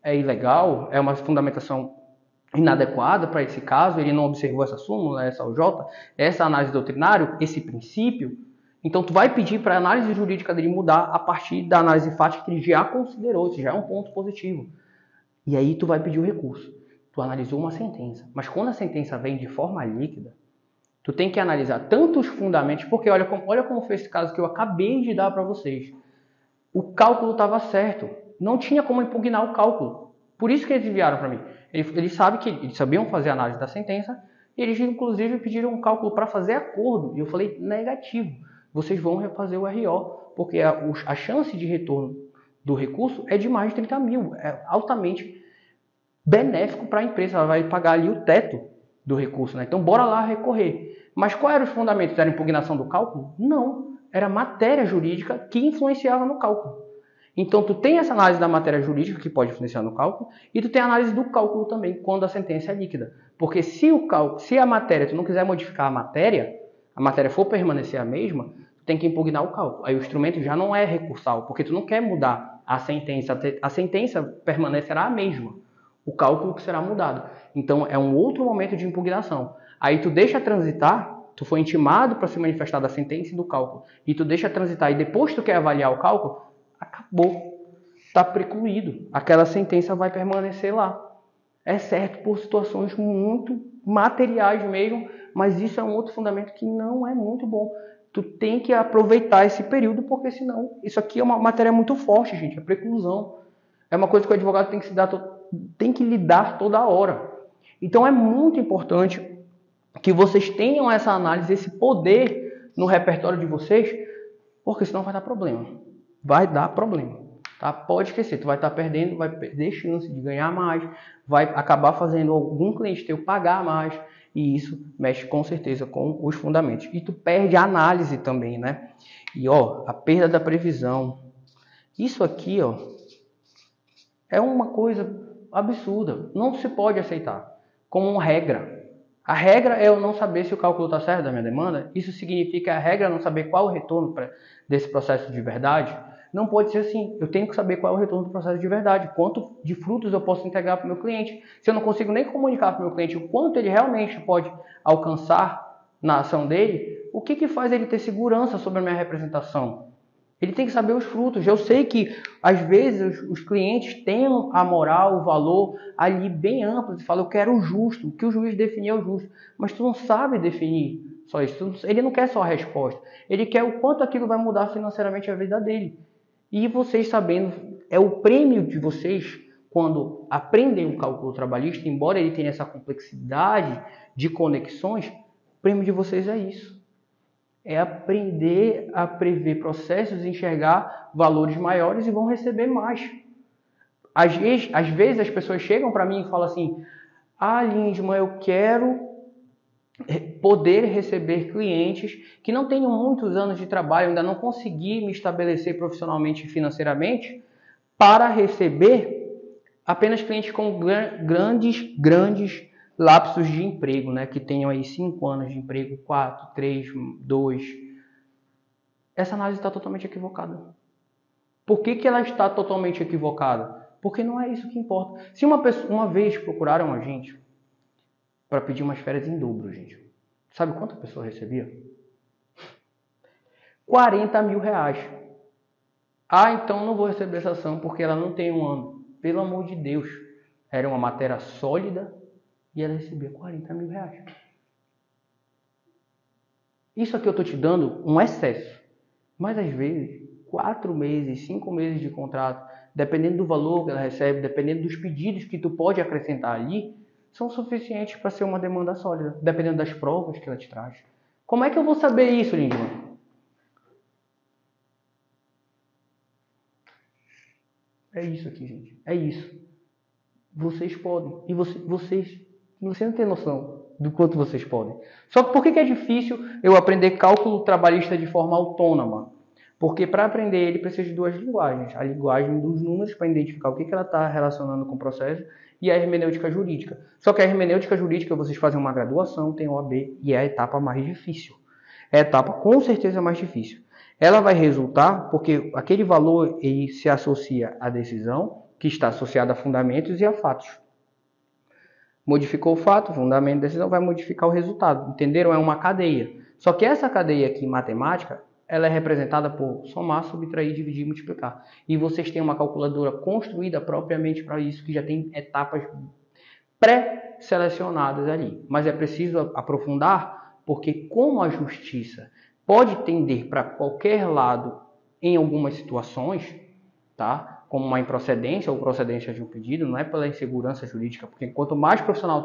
é ilegal, é uma fundamentação inadequada para esse caso, ele não observou essa súmula, essa OJ, essa análise doutrinária, esse princípio. Então, tu vai pedir para a análise jurídica dele mudar a partir da análise fática que ele já considerou, isso já é um ponto positivo. E aí tu vai pedir o recurso. Tu analisou uma sentença, mas quando a sentença vem de forma líquida, tu tem que analisar tanto os fundamentos, porque olha como foi esse caso que eu acabei de dar para vocês. O cálculo estava certo, não tinha como impugnar o cálculo. Por isso que eles enviaram para mim. Eles sabiam fazer a análise da sentença, e eles inclusive pediram um cálculo para fazer acordo. E eu falei, negativo, vocês vão refazer o RO, porque a chance de retorno do recurso é de mais de 30 mil, é altamente benéfico para a empresa, ela vai pagar ali o teto do recurso, né? Então bora lá recorrer. Mas quais eram os fundamentos? Era impugnação do cálculo? Não, era matéria jurídica que influenciava no cálculo. Então tu tem essa análise da matéria jurídica que pode influenciar no cálculo e tu tem a análise do cálculo também quando a sentença é líquida. Porque se a matéria, tu não quiser modificar a matéria for permanecer a mesma, tu tem que impugnar o cálculo. Aí o instrumento já não é recursal, porque tu não quer mudar a sentença permanecerá a mesma. O cálculo que será mudado. Então é um outro momento de impugnação. Aí tu deixa transitar, tu foi intimado para se manifestar da sentença e do cálculo, e tu deixa transitar e depois tu quer avaliar o cálculo, acabou. Está precluído. Aquela sentença vai permanecer lá. É certo por situações muito materiais mesmo, mas isso é um outro fundamento que não é muito bom. Tu tem que aproveitar esse período, porque senão isso aqui é uma matéria muito forte, gente, é preclusão. É uma coisa que o advogado tem que lidar toda hora. Então é muito importante que vocês tenham essa análise, esse poder no repertório de vocês, porque senão vai dar problema. Vai dar problema. Tá? Pode esquecer, tu vai estar perdendo, vai perder chance de ganhar mais, vai acabar fazendo algum cliente teu pagar mais, e isso mexe com certeza com os fundamentos. E tu perde a análise também, né? E ó, a perda da previsão. Isso aqui, ó, é uma coisa absurda. Não se pode aceitar como uma regra. A regra é eu não saber se o cálculo está certo da minha demanda. Isso significa a regra não saber qual o retorno desse processo de verdade. Não pode ser assim. Eu tenho que saber qual é o retorno do processo de verdade. Quanto de frutos eu posso entregar para o meu cliente. Se eu não consigo nem comunicar para o meu cliente o quanto ele realmente pode alcançar na ação dele, o que faz ele ter segurança sobre a minha representação? Ele tem que saber os frutos. Eu sei que, às vezes, os clientes têm a moral, o valor ali bem amplo. Você fala, eu quero o justo. O que o juiz definir é o justo. Mas tu não sabe definir só isso. Ele não quer só a resposta. Ele quer o quanto aquilo vai mudar financeiramente a vida dele. E vocês sabendo, é o prêmio de vocês, quando aprendem o cálculo trabalhista, embora ele tenha essa complexidade de conexões, o prêmio de vocês é isso. É aprender a prever processos, enxergar valores maiores e vão receber mais. Às vezes as pessoas chegam para mim e falam assim, Lindman, eu quero poder receber clientes que não tenham muitos anos de trabalho, ainda não consegui me estabelecer profissionalmente e financeiramente, para receber apenas clientes com grandes lapsos de emprego, né? Que tenham aí 5 anos de emprego, 4, 3, 2. Essa análise está totalmente equivocada. Por que ela está totalmente equivocada? Porque não é isso que importa. Se uma vez procuraram a gente para pedir umas férias em dobro, gente. Sabe quanto a pessoa recebia? 40 mil reais. Então não vou receber essa ação porque ela não tem um ano. Pelo amor de Deus. Era uma matéria sólida e ela recebia 40 mil reais. Isso aqui eu estou te dando um excesso. Mas às vezes, 4 meses, 5 meses de contrato, dependendo do valor que ela recebe, dependendo dos pedidos que tu pode acrescentar ali, são suficientes para ser uma demanda sólida, dependendo das provas que ela te traz. Como é que eu vou saber isso, Lindman? É isso aqui, gente. É isso. Vocês podem. E vocês não tem noção do quanto vocês podem. Só que por que é difícil eu aprender cálculo trabalhista de forma autônoma? Porque para aprender ele precisa de 2 linguagens. A linguagem dos números para identificar o que ela está relacionando com o processo e a hermenêutica jurídica. Só que a hermenêutica jurídica vocês fazem uma graduação, tem OAB e é a etapa mais difícil. É a etapa com certeza mais difícil. Ela vai resultar porque aquele valor ele se associa à decisão, que está associada a fundamentos e a fatos. Modificou o fato, fundamento, decisão, vai modificar o resultado. Entenderam? É uma cadeia. Só que essa cadeia aqui em matemática, ela é representada por somar, subtrair, dividir e multiplicar. E vocês têm uma calculadora construída propriamente para isso, que já tem etapas pré-selecionadas ali. Mas é preciso aprofundar, porque como a justiça pode tender para qualquer lado em algumas situações, tá? Como uma improcedência ou procedência de um pedido, não é pela insegurança jurídica, porque quanto mais profissional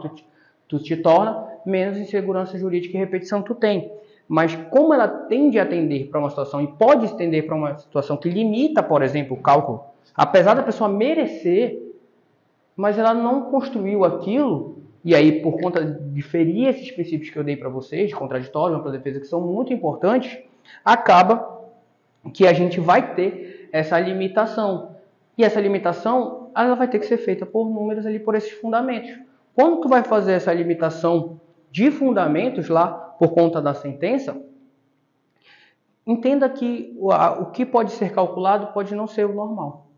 tu te torna, menos insegurança jurídica e repetição tu tem. Mas como ela tende a tender para uma situação e pode estender para uma situação que limita, por exemplo, o cálculo, apesar da pessoa merecer, mas ela não construiu aquilo, e aí por conta de ferir esses princípios que eu dei para vocês, de contraditório, ampla defesa, que são muito importantes, acaba que a gente vai ter essa limitação. E essa limitação, ela vai ter que ser feita por números ali, por esses fundamentos. Quando tu vai fazer essa limitação de fundamentos lá, por conta da sentença, entenda que o que pode ser calculado pode não ser o normal.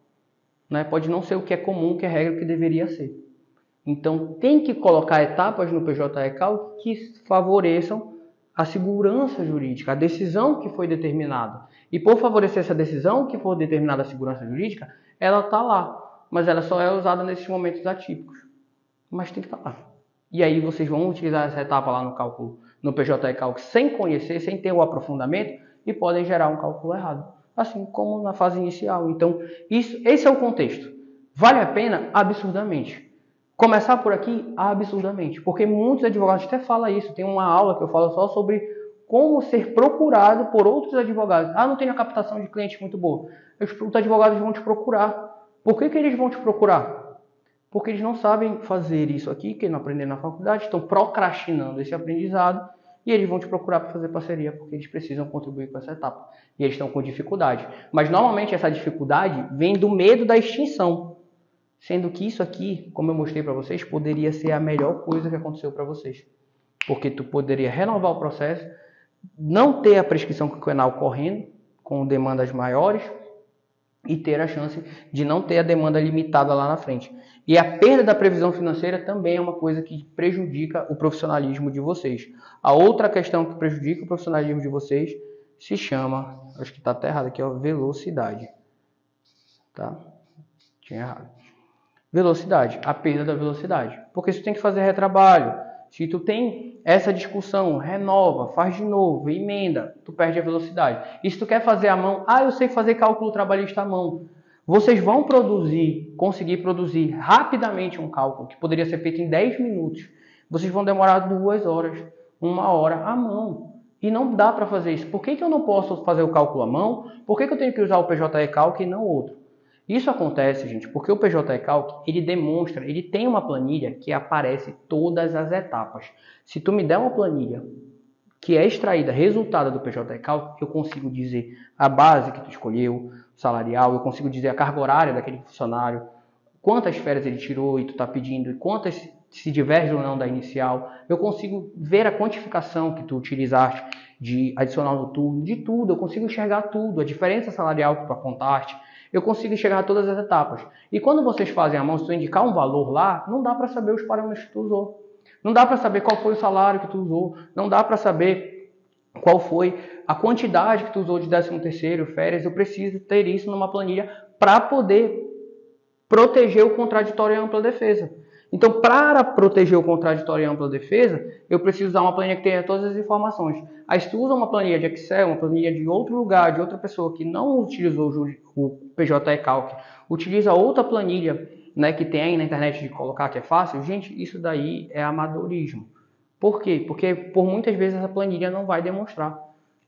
Né? Pode não ser o que é comum, o que é regra, o que deveria ser. Então, tem que colocar etapas no PJ-ECAL que favoreçam a segurança jurídica, a decisão que foi determinada. E por favorecer essa decisão que for determinada a segurança jurídica, ela está lá, mas ela só é usada nesses momentos atípicos. Mas tem que estar lá. E aí vocês vão utilizar essa etapa lá no cálculo, no PJ-ECAL, sem conhecer, sem ter o aprofundamento, e podem gerar um cálculo errado. Assim como na fase inicial. Então, esse é o contexto. Vale a pena? Absurdamente. Começar por aqui? Absurdamente. Porque muitos advogados até falam isso. Tem uma aula que eu falo só sobre como ser procurado por outros advogados. Ah, não tenho a captação de clientes muito boa. Os advogados vão te procurar. Por que eles vão te procurar? Porque eles não sabem fazer isso aqui, que não aprenderam na faculdade, estão procrastinando esse aprendizado e eles vão te procurar para fazer parceria porque eles precisam contribuir com essa etapa. E eles estão com dificuldade. Mas normalmente essa dificuldade vem do medo da extinção. Sendo que isso aqui, como eu mostrei para vocês, poderia ser a melhor coisa que aconteceu para vocês. Porque tu poderia renovar o processo, não ter a prescrição quinquenal correndo, com demandas maiores, e ter a chance de não ter a demanda limitada lá na frente. E a perda da previsão financeira também é uma coisa que prejudica o profissionalismo de vocês. A outra questão que prejudica o profissionalismo de vocês se chama, acho que está até errado aqui, ó, velocidade. Tá? Tinha errado. Velocidade, a perda da velocidade. Porque se tu tem que fazer retrabalho, se tu tem essa discussão, renova, faz de novo, emenda, tu perde a velocidade. E se tu quer fazer à mão, eu sei fazer cálculo trabalhista à mão. Vocês vão conseguir produzir rapidamente um cálculo que poderia ser feito em 10 minutos. Vocês vão demorar 2 horas, 1 hora à mão. E não dá para fazer isso. Por que eu não posso fazer o cálculo à mão? Por que eu tenho que usar o PJ-ECalc e não outro? Isso acontece, gente, porque o PJ-ECalc, ele demonstra, ele tem uma planilha que aparece todas as etapas. Se tu me der uma planilha que é extraída, resultado do PJ-ECalc, eu consigo dizer a base que tu escolheu, salarial, eu consigo dizer a carga horária daquele funcionário, quantas férias ele tirou e tu está pedindo, e quantas se diverge ou não da inicial. Eu consigo ver a quantificação que tu utilizaste de adicional noturno, de tudo, eu consigo enxergar tudo, a diferença salarial que tu apontaste, eu consigo enxergar todas as etapas. E quando vocês fazem a mão, se tu indicar um valor lá, não dá para saber os parâmetros que tu usou. Não dá para saber qual foi o salário que tu usou. Não dá para saber qual foi a quantidade que tu usou de 13º, férias. Eu preciso ter isso numa planilha para poder proteger o contraditório e a ampla defesa. Então, para proteger o contraditório e a ampla defesa, eu preciso usar uma planilha que tenha todas as informações. Aí, se tu usa uma planilha de Excel, uma planilha de outro lugar, de outra pessoa que não utilizou o PJ-ECalc, utiliza outra planilha, né, que tem aí na internet de colocar que é fácil, gente, isso daí é amadorismo. Por quê? Porque por muitas vezes essa planilha não vai demonstrar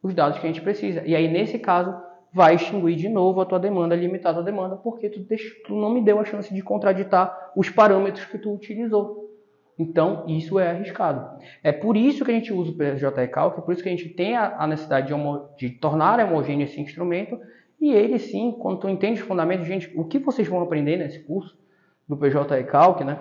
os dados que a gente precisa. E aí, nesse caso, vai extinguir de novo a tua demanda, limitar a tua demanda, porque tu não me deu a chance de contraditar os parâmetros que tu utilizou. Então, isso é arriscado. É por isso que a gente usa o PJ-ECalc, é por isso que a gente tem a necessidade de tornar homogêneo esse instrumento, e ele sim, quando tu entende os fundamentos, gente, o que vocês vão aprender nesse curso do PJ-ECalc, né?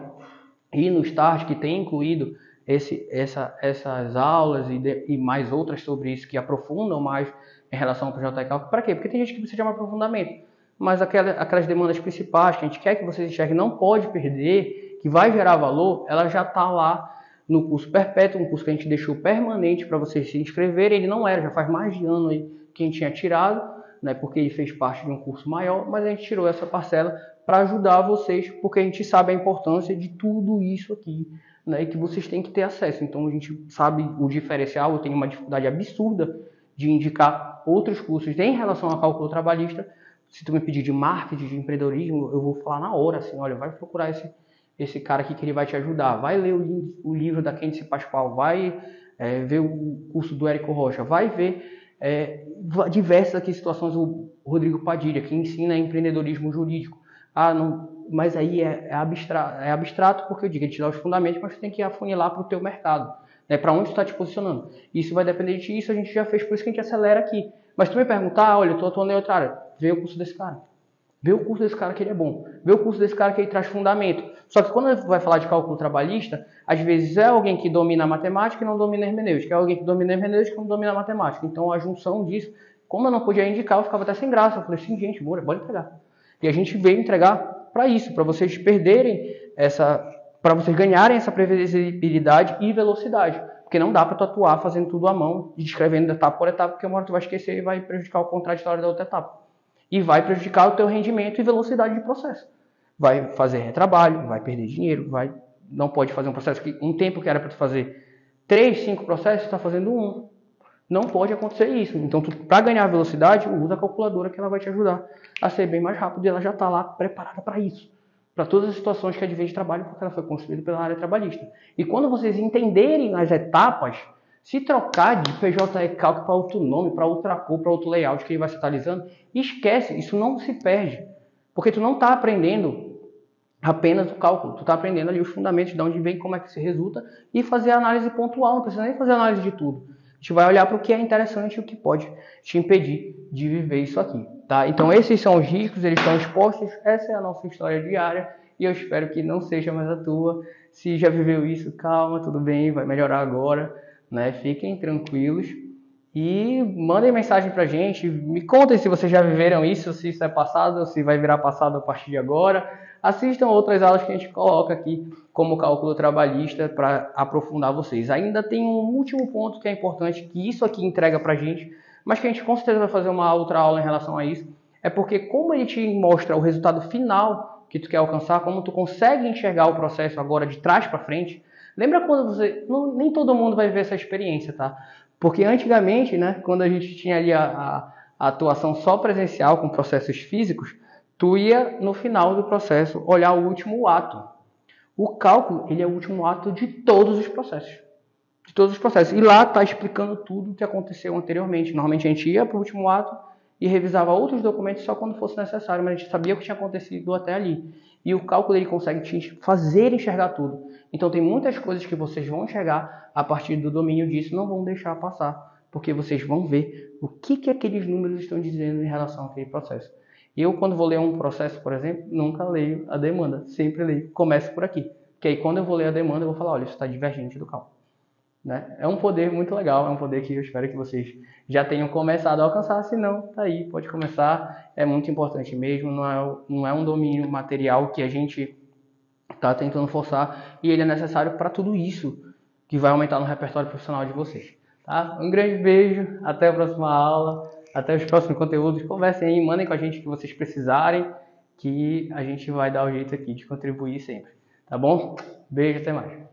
E no Start, que tem incluído essas aulas e mais outras sobre isso, que aprofundam mais em relação ao projeto Cálculo. Para quê? Porque tem gente que precisa de um aprofundamento, mas aquelas demandas principais que a gente quer que vocês enxerguem, não pode perder, que vai gerar valor, ela já está lá no curso perpétuo, um curso que a gente deixou permanente para vocês se inscreverem. Ele não era, já faz mais de ano aí que a gente tinha tirado, né, porque ele fez parte de um curso maior, mas a gente tirou essa parcela para ajudar vocês, porque a gente sabe a importância de tudo isso aqui, né, e que vocês têm que ter acesso. Então a gente sabe o diferencial. Eu tenho uma dificuldade absurda de indicar outros cursos em relação a cálculo trabalhista. Se tu me pedir de marketing, de empreendedorismo, eu vou falar na hora, assim, olha, vai procurar esse cara aqui que ele vai te ajudar, vai ler o livro da Candice Pascoal, vai ver o curso do Érico Rocha, vai ver diversas aqui situações, o Rodrigo Padilha, que ensina empreendedorismo jurídico. Ah, não, mas aí é abstrato, porque eu digo, ele te dá os fundamentos, mas você tem que afunilar para o teu mercado, né, para onde tu está te posicionando. Isso vai depender de ti, isso a gente já fez, por isso que a gente acelera aqui. Mas tu me perguntar, olha, eu estou atuando em outra área, vê o curso desse cara. Vê o curso desse cara que ele é bom. Vê o curso desse cara que ele traz fundamento. Só que quando vai falar de cálculo trabalhista, às vezes é alguém que domina a matemática e não domina a hermenêutica. É alguém que domina a hermenêutica e não domina a matemática. Então a junção disso, como eu não podia indicar, eu ficava até sem graça. Eu falei assim, gente, bora entregar. E a gente veio entregar para isso, para vocês perderem para vocês ganharem essa previsibilidade e velocidade. Porque não dá para tu atuar fazendo tudo à mão, descrevendo etapa por etapa, porque uma hora tu vai esquecer e vai prejudicar o contraditório da outra etapa. E vai prejudicar o teu rendimento e velocidade de processo. Vai fazer retrabalho, vai perder dinheiro, não pode fazer um processo que um tempo que era para tu fazer 3, 5 processos, está fazendo 1. Não pode acontecer isso. Então, para ganhar velocidade, usa a calculadora, que ela vai te ajudar a ser bem mais rápido, e ela já está lá preparada para isso. Para todas as situações que advém de trabalho, porque ela foi construída pela área trabalhista. E quando vocês entenderem as etapas, se trocar de PJE Calc para outro nome, para outra cor, para outro layout que ele vai se atualizando, esquece, isso não se perde. Porque tu não está aprendendo apenas o cálculo, tu está aprendendo ali os fundamentos, de onde vem, como é que se resulta, e fazer análise pontual, não precisa nem fazer análise de tudo. A gente vai olhar para o que é interessante e o que pode te impedir de viver isso aqui. Tá? Então esses são os riscos, eles estão expostos, essa é a nossa história diária, e eu espero que não seja mais a tua. Se já viveu isso, calma, tudo bem, vai melhorar agora. Né? Fiquem tranquilos e mandem mensagem pra gente, me contem se vocês já viveram isso, se isso é passado, se vai virar passado a partir de agora. Assistam outras aulas que a gente coloca aqui como cálculo trabalhista para aprofundar vocês. Ainda tem um último ponto que é importante, que isso aqui entrega pra gente, mas que a gente com certeza vai fazer uma outra aula em relação a isso, é porque como ele te mostra o resultado final que tu quer alcançar, como tu consegue enxergar o processo agora de trás para frente. Lembra quando nem todo mundo vai viver essa experiência, tá? Porque antigamente, né, quando a gente tinha ali a atuação só presencial com processos físicos, tu ia no final do processo olhar o último ato. O cálculo, ele é o último ato de todos os processos. De todos os processos. E lá está explicando tudo o que aconteceu anteriormente. Normalmente a gente ia para o último ato e revisava outros documentos só quando fosse necessário, mas a gente sabia o que tinha acontecido até ali. E o cálculo ele consegue te fazer enxergar tudo. Então tem muitas coisas que vocês vão enxergar a partir do domínio disso, não vão deixar passar, porque vocês vão ver o que aqueles números estão dizendo em relação àquele processo. Eu, quando vou ler um processo, por exemplo, nunca leio a demanda, sempre leio, começo por aqui. Porque aí quando eu vou ler a demanda, eu vou falar, olha, isso está divergente do cálculo. Né? É um poder muito legal, é um poder que eu espero que vocês já tenham começado a alcançar. Se não, tá aí, pode começar, é muito importante mesmo, não é um domínio material que a gente está tentando forçar, e ele é necessário para tudo isso que vai aumentar no repertório profissional de vocês. Tá? Um grande beijo, até a próxima aula, até os próximos conteúdos. Conversem aí, mandem com a gente o que vocês precisarem, que a gente vai dar o jeito aqui de contribuir sempre. Tá bom? Beijo, até mais.